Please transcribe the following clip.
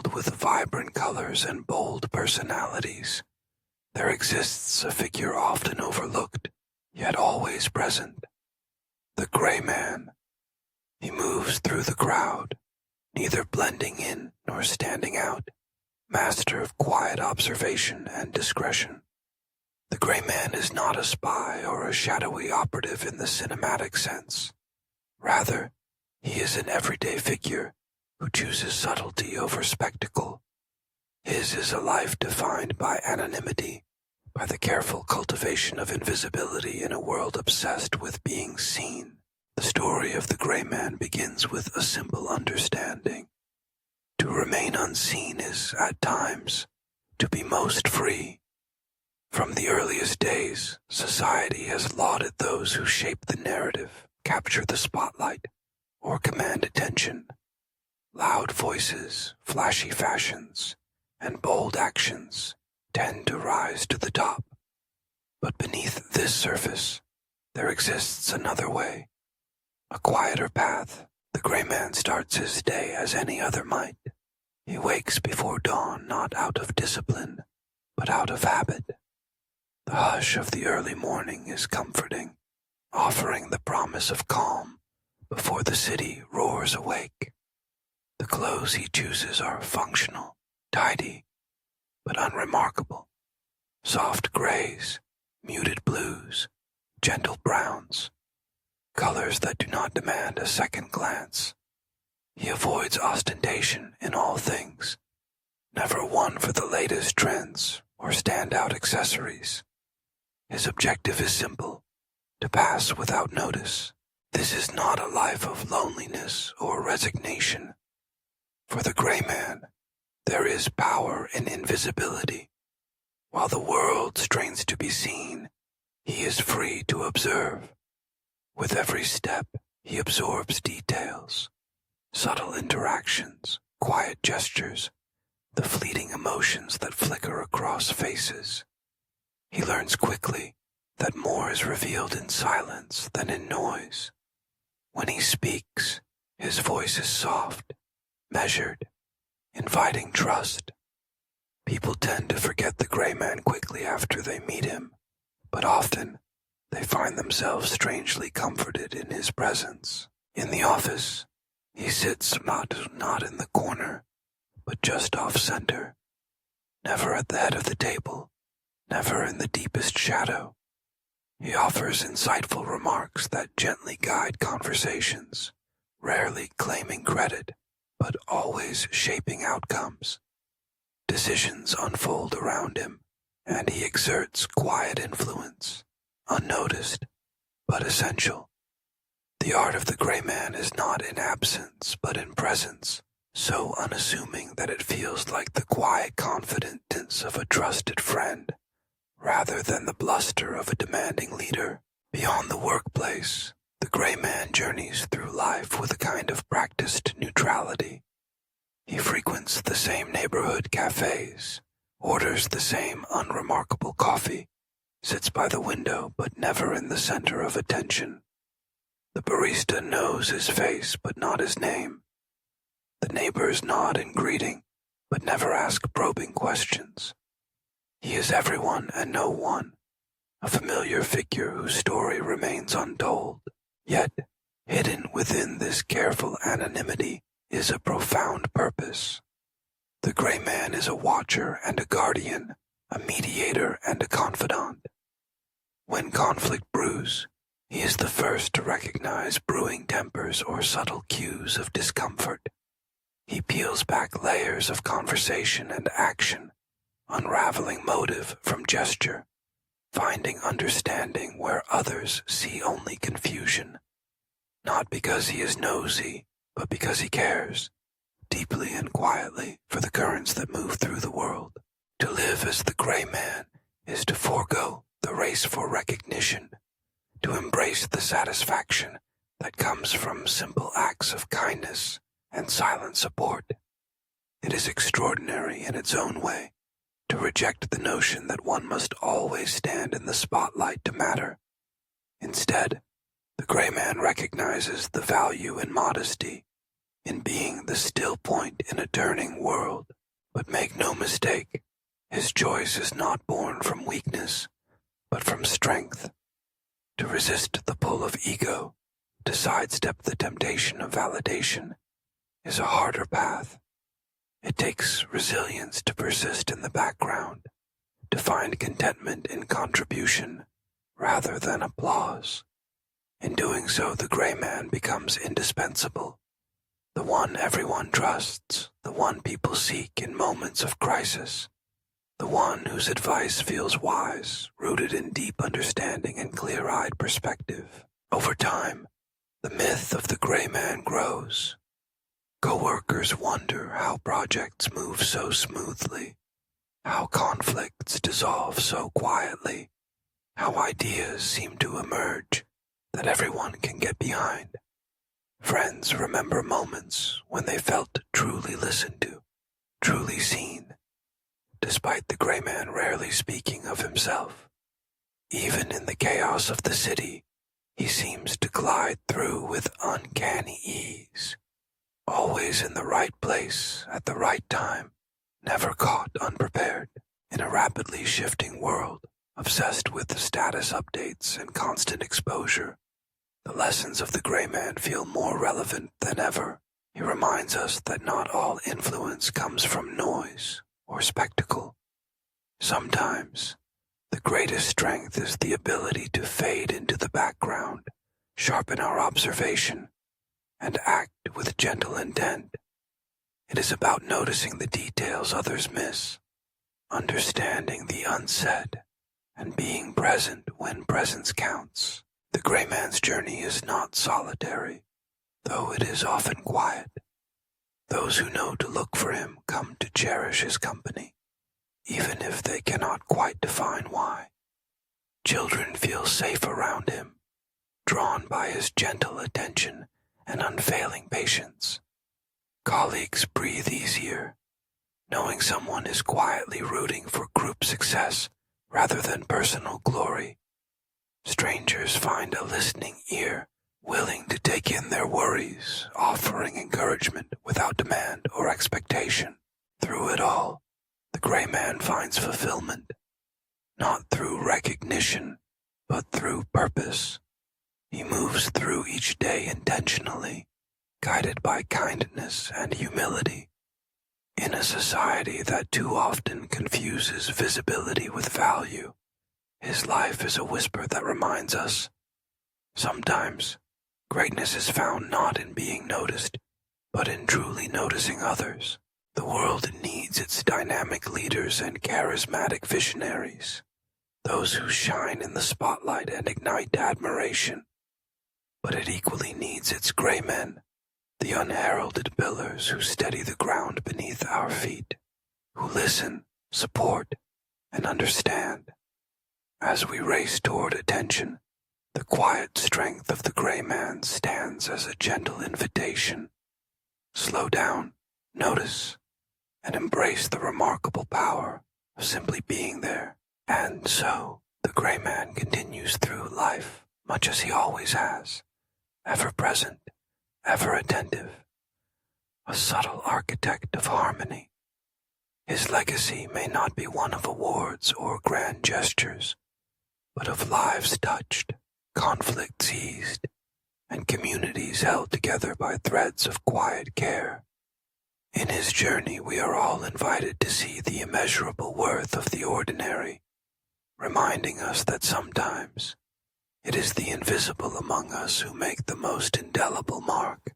world with vibrant colors and bold personalities, there exists a figure often overlooked, yet always present. The Gray Man. He moves through the crowd, neither blending in nor standing out, master of quiet observation and discretion. The Gray Man is not a spy or a shadowy operative in the cinematic sense. Rather, he is an everyday figure who chooses subtlety over spectacle. His is a life defined by anonymity, by the careful cultivation of invisibility in a world obsessed with being seen. The story of the Gray Man begins with a simple understanding. To remain unseen is, at times, to be most free. From the earliest days, society has lauded those who shape the narrative, capture the spotlight, or command attention. Loud voices, flashy fashions, and bold actions tend to rise to the top. But beneath this surface, there exists another way, a quieter path. The Gray Man starts his day as any other might. He wakes before dawn not out of discipline, but out of habit. The hush of the early morning is comforting, offering the promise of calm before the city roars awake. The clothes he chooses are functional, tidy, but unremarkable. Soft grays, muted blues, gentle browns, colors that do not demand a second glance. He avoids ostentation in all things, never one for the latest trends or standout accessories. His objective is simple, to pass without notice. This is not a life of loneliness or resignation. For the Gray Man, there is power in invisibility. While the world strains to be seen, he is free to observe. With every step, he absorbs details, subtle interactions, quiet gestures, the fleeting emotions that flicker across faces. He learns quickly that more is revealed in silence than in noise. When he speaks, his voice is soft, measured, inviting trust. People tend to forget the Gray Man quickly after they meet him, but often they find themselves strangely comforted in his presence. In the office, he sits not in the corner, but just off-center, never at the head of the table, never in the deepest shadow. He offers insightful remarks that gently guide conversations, rarely claiming credit, but always shaping outcomes. Decisions unfold around him, and he exerts quiet influence, unnoticed, but essential. The art of the Gray Man is not in absence, but in presence, so unassuming that it feels like the quiet confidence of a trusted friend, rather than the bluster of a demanding leader. Beyond the workplace, the Gray Man journeys through life with a kind of practiced neutrality. He frequents the same neighborhood cafes, orders the same unremarkable coffee, sits by the window but never in the center of attention. The barista knows his face but not his name. The neighbors nod in greeting but never ask probing questions. He is everyone and no one, a familiar figure whose story remains untold. Yet, hidden within this careful anonymity is a profound purpose. The Gray Man is a watcher and a guardian, a mediator and a confidant. When conflict brews, he is the first to recognize brewing tempers or subtle cues of discomfort. He peels back layers of conversation and action, unraveling motive from gesture, finding understanding where others see only confusion. Not because he is nosy, but because he cares, deeply and quietly, for the currents that move through the world. To live as the Gray Man is to forego the race for recognition, to embrace the satisfaction that comes from simple acts of kindness and silent support. It is extraordinary in its own way to reject the notion that one must always stand in the spotlight to matter. Instead, the Gray Man recognizes the value in modesty, in being the still point in a turning world. But make no mistake, his choice is not born from weakness, but from strength. To resist the pull of ego, to sidestep the temptation of validation, is a harder path. It takes resilience to persist in the background, to find contentment in contribution rather than applause. In doing so, the gray man becomes indispensable, the one everyone trusts, the one people seek in moments of crisis, the one whose advice feels wise, rooted in deep understanding and clear-eyed perspective. Over time, the myth of the gray man grows. Co-workers wonder how projects move so smoothly, how conflicts dissolve so quietly, how ideas seem to emerge that everyone can get behind. Friends remember moments when they felt truly listened to, truly seen, despite the gray man rarely speaking of himself. Even in the chaos of the city, he seems to glide through with uncanny ease, always in the right place at the right time, never caught unprepared. In a rapidly shifting world, obsessed with status updates and constant exposure, the lessons of the gray man feel more relevant than ever. He reminds us that not all influence comes from noise or spectacle. Sometimes, the greatest strength is the ability to fade into the background, sharpen our observation, and act with gentle intent. It is about noticing the details others miss, understanding the unsaid, and being present when presence counts. The gray man's journey is not solitary, though it is often quiet. Those who know to look for him come to cherish his company, even if they cannot quite define why. Children feel safe around him, drawn by his gentle attention and unfailing patience. Colleagues breathe easier, knowing someone is quietly rooting for group success rather than personal glory. Strangers find a listening ear, willing to take in their worries, offering encouragement without demand or expectation. Through it all, the gray man finds fulfillment, not through recognition, but through purpose. He moves through each day intentionally, guided by kindness and humility. In a society that too often confuses visibility with value, his life is a whisper that reminds us, sometimes, greatness is found not in being noticed, but in truly noticing others. The world needs its dynamic leaders and charismatic visionaries, those who shine in the spotlight and ignite admiration. But it equally needs its gray men, the unheralded pillars who steady the ground beneath our feet, who listen, support, and understand. As we race toward attention, the quiet strength of the gray man stands as a gentle invitation. Slow down, notice, and embrace the remarkable power of simply being there. And so, the gray man continues through life, much as he always has, ever present, ever attentive, a subtle architect of harmony. His legacy may not be one of awards or grand gestures, but of lives touched, conflicts eased, and communities held together by threads of quiet care. In his journey, we are all invited to see the immeasurable worth of the ordinary, reminding us that sometimes it is the invisible among us who make the most indelible mark.